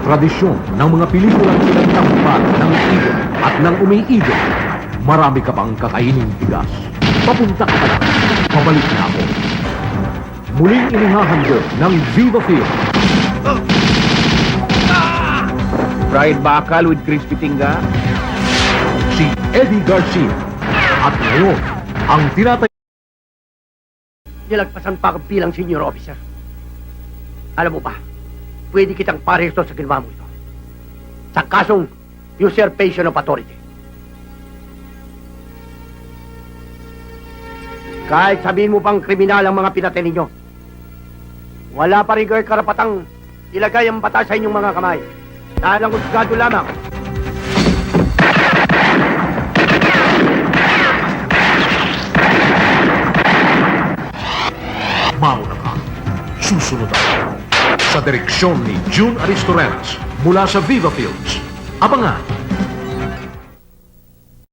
tradisyon ng mga pelikulang pinagtampal ng igol at ng umiigol, marami ka pang kakaining bigas. Papunta ka pa lang, pabalik na ako. Muling inihahandog ng Viva Film. Fried bakal with crispy tinga. Si Eddie Garcia. At ngayon, ang tinatay... Nilagpasan pa ako bilang senior officer. Alam mo ba, pwede kitang paresto sa ginawa mo ito. Sa kasong usurpation of authority. Kahit sabihin mo pang kriminal ang mga pinatay ninyo, wala pa rin kayo karapatang ilagay ang batas sa inyong mga kamay. Dahil ang husgado lamang. Mauna ka. Susunod ako. Sa direksyon ni June Aristorenas mula sa Viva Films. Abangan